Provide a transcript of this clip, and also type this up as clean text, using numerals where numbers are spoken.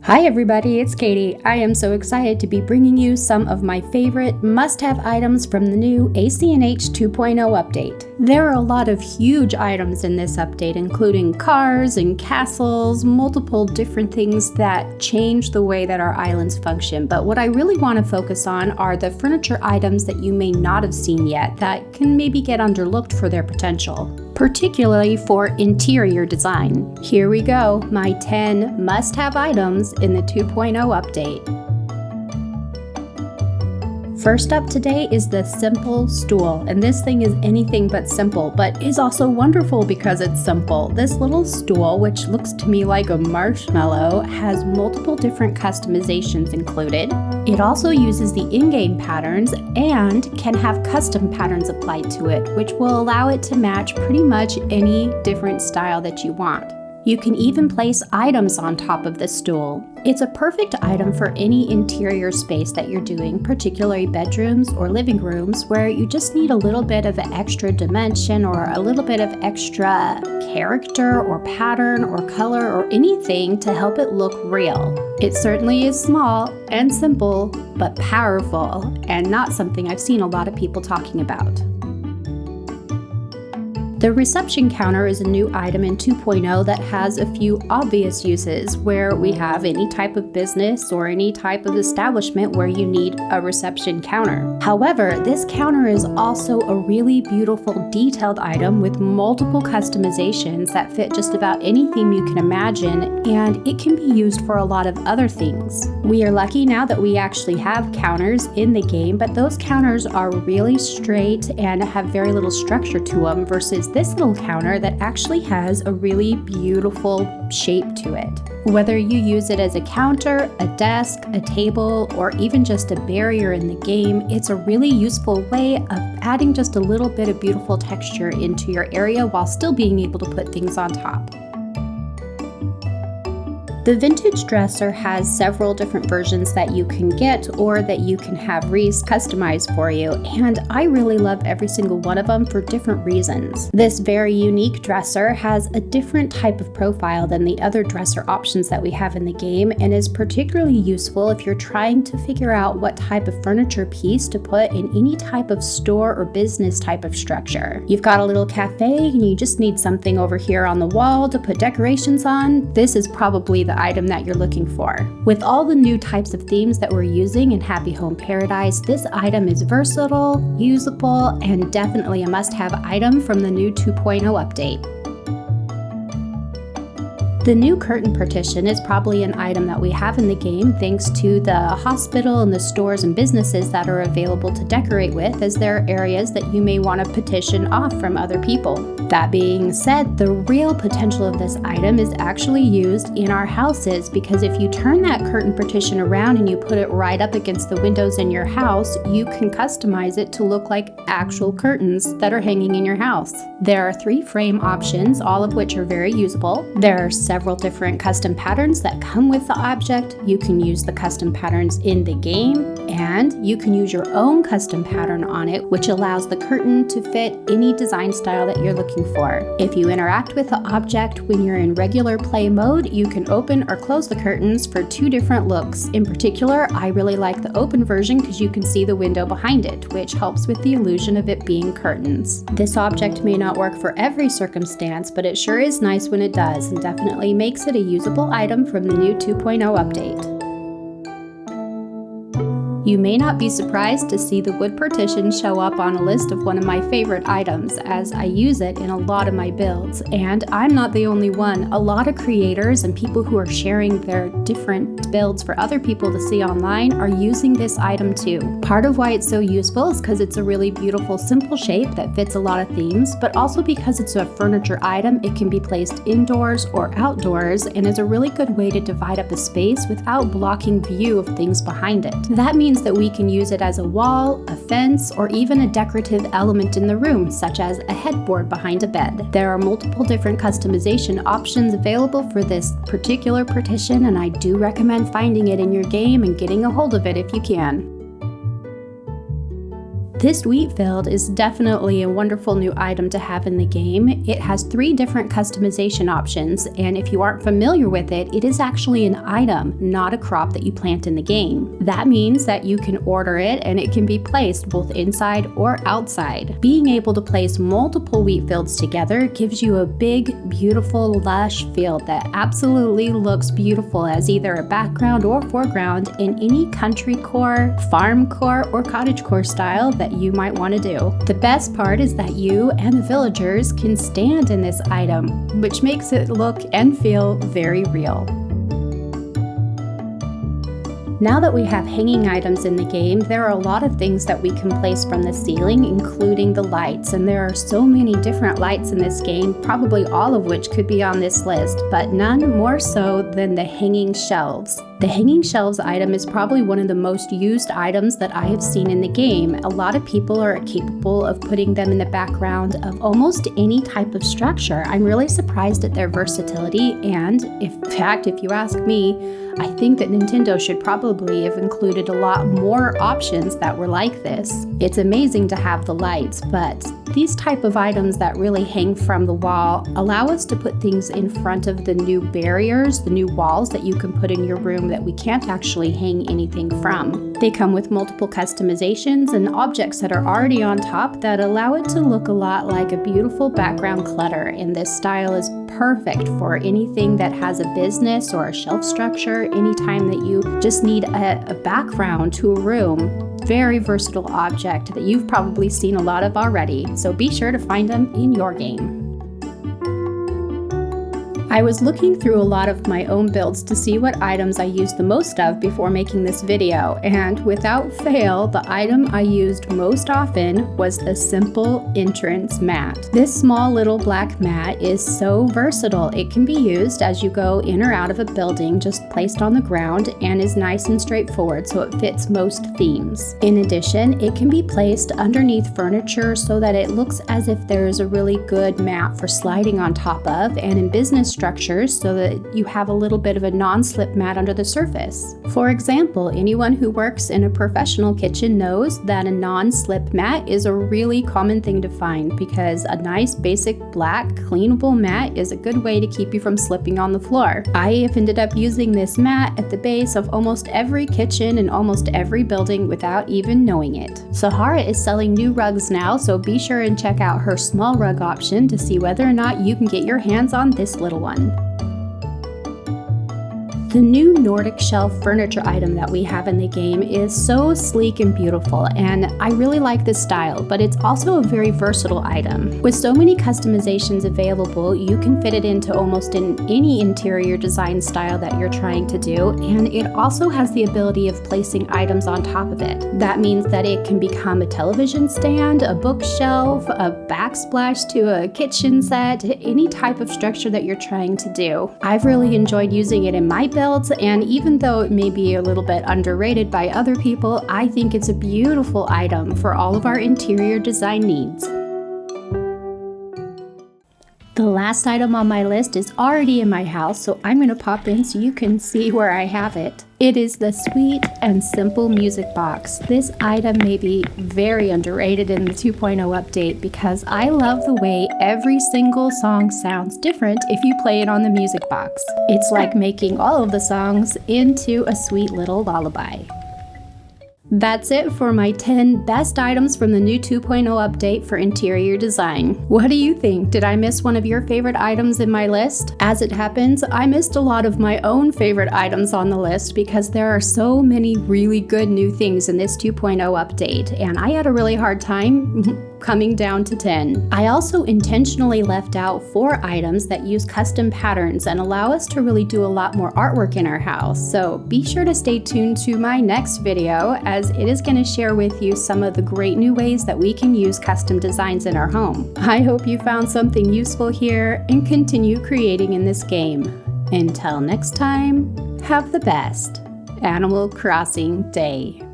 Hi everybody, it's Katie. I am so excited to be bringing you some of my favorite must-have items from the new ACNH 2.0 update. There are a lot of huge items in this update, including cars and castles, multiple different things that change the way that our islands function. But what I really want to focus on are the furniture items that you may not have seen yet that can maybe get underlooked for their potential, particularly for interior design. Here we go, my 10 must-have items in the 2.0 update. First up today is the simple stool, and this thing is anything but simple, but is also wonderful because it's simple. This little stool, which looks to me like a marshmallow, has multiple different customizations included. It also uses the in-game patterns and can have custom patterns applied to it, which will allow it to match pretty much any different style that you want. You can even place items on top of the stool. It's a perfect item for any interior space that you're doing, particularly bedrooms or living rooms, where you just need a little bit of extra dimension or a little bit of extra character or pattern or color or anything to help it look real. It certainly is small and simple, but powerful, and not something I've seen a lot of people talking about. The reception counter is a new item in 2.0 that has a few obvious uses where we have any type of business or any type of establishment where you need a reception counter. However, this counter is also a really beautiful detailed item with multiple customizations that fit just about any theme you can imagine, and it can be used for a lot of other things. We are lucky now that we actually have counters in the game, but those counters are really straight and have very little structure to them versus this little counter that actually has a really beautiful shape to it. Whether you use it as a counter, a desk, a table, or even just a barrier in the game, it's a really useful way of adding just a little bit of beautiful texture into your area while still being able to put things on top. The vintage dresser has several different versions that you can get or that you can have Reese customize for you, and I really love every single one of them for different reasons. This very unique dresser has a different type of profile than the other dresser options that we have in the game, and is particularly useful if you're trying to figure out what type of furniture piece to put in any type of store or business type of structure. You've got a little cafe and you just need something over here on the wall to put decorations on. This is probably the item that you're looking for. With all the new types of themes that we're using in Happy Home Paradise, this item is versatile, usable, and definitely a must-have item from the new 2.0 update. The new curtain partition is probably an item that we have in the game thanks to the hospital and the stores and businesses that are available to decorate with, as there are areas that you may want to petition off from other people. That being said, the real potential of this item is actually used in our houses, because if you turn that curtain partition around and you put it right up against the windows in your house, you can customize it to look like actual curtains that are hanging in your house. There are 3 frame options, all of which are very usable. There are several different custom patterns that come with the object. You can use the custom patterns in the game, and you can use your own custom pattern on it, which allows the curtain to fit any design style that you're looking for. If you interact with the object when you're in regular play mode, you can open or close the curtains for 2 different looks. In particular, I really like the open version because you can see the window behind it, which helps with the illusion of it being curtains. This object may not work for every circumstance, but it sure is nice when it does, and definitely makes it a usable item from the new 2.0 update. You may not be surprised to see the wood partition show up on a list of one of my favorite items, as I use it in a lot of my builds. And I'm not the only one. A lot of creators and people who are sharing their different builds for other people to see online are using this item too. Part of why it's so useful is because it's a really beautiful, simple shape that fits a lot of themes, but also because it's a furniture item, it can be placed indoors or outdoors and is a really good way to divide up a space without blocking view of things behind it. That means that we can use it as a wall, a fence, or even a decorative element in the room, such as a headboard behind a bed. There are multiple different customization options available for this particular partition, and I do recommend finding it in your game and getting a hold of it if you can. This wheat field is definitely a wonderful new item to have in the game. It has 3 different customization options, and if you aren't familiar with it, it is actually an item, not a crop that you plant in the game. That means that you can order it and it can be placed both inside or outside. Being able to place multiple wheat fields together gives you a big, beautiful, lush field that absolutely looks beautiful as either a background or foreground in any country core, farm core, or cottagecore style that you might want to do. The best part is that you and the villagers can stand in this item, which makes it look and feel very real. Now that we have hanging items in the game, there are a lot of things that we can place from the ceiling, including the lights, and there are so many different lights in this game, probably all of which could be on this list, but none more so than the hanging shelves. The hanging shelves item is probably one of the most used items that I have seen in the game. A lot of people are capable of putting them in the background of almost any type of structure. I'm really surprised at their versatility, and in fact, if you ask me, I think that Nintendo should probably have included a lot more options that were like this. It's amazing to have the lights, but these type of items that really hang from the wall allow us to put things in front of the new barriers, the new walls that you can put in your room that we can't actually hang anything from. They come with multiple customizations and objects that are already on top that allow it to look a lot like a beautiful background clutter, and this style is perfect for anything that has a business or a shelf structure, anytime that you just need a background to a room. Very versatile object that you've probably seen a lot of already, so be sure to find them in your game. I was looking through a lot of my own builds to see what items I used the most of before making this video, and without fail, the item I used most often was the simple entrance mat. This small little black mat is so versatile. It can be used as you go in or out of a building, just placed on the ground, and is nice and straightforward, so it fits most themes. In addition, it can be placed underneath furniture so that it looks as if there is a really good mat for sliding on top of, and in business structures so that you have a little bit of a non-slip mat under the surface. For example, anyone who works in a professional kitchen knows that a non-slip mat is a really common thing to find, because a nice basic black cleanable mat is a good way to keep you from slipping on the floor. I have ended up using this mat at the base of almost every kitchen in almost every building without even knowing it. Sahara is selling new rugs now, so be sure and check out her small rug option to see whether or not you can get your hands on this little one. The new Nordic shelf furniture item that we have in the game is so sleek and beautiful, and I really like this style, but it's also a very versatile item. With so many customizations available, you can fit it into almost any interior design style that you're trying to do, and it also has the ability of placing items on top of it. That means that it can become a television stand, a bookshelf, a backsplash to a kitchen set, any type of structure that you're trying to do. I've really enjoyed using it in my build, and even though it may be a little bit underrated by other people, I think it's a beautiful item for all of our interior design needs. The last item on my list is already in my house, so I'm going to pop in so you can see where I have it. It is the Sweet and Simple Music Box. This item may be very underrated in the 2.0 update because I love the way every single song sounds different if you play it on the music box. It's like making all of the songs into a sweet little lullaby. That's it for my 10 best items from the new 2.0 update for interior design. What do you think? Did I miss one of your favorite items in my list? As it happens, I missed a lot of my own favorite items on the list because there are so many really good new things in this 2.0 update, and I had a really hard time coming down to 10. I also intentionally left out 4 items that use custom patterns and allow us to really do a lot more artwork in our house. So be sure to stay tuned to my next video, as it is going to share with you some of the great new ways that we can use custom designs in our home. I hope you found something useful here and continue creating in this game. Until next time, have the best Animal Crossing day.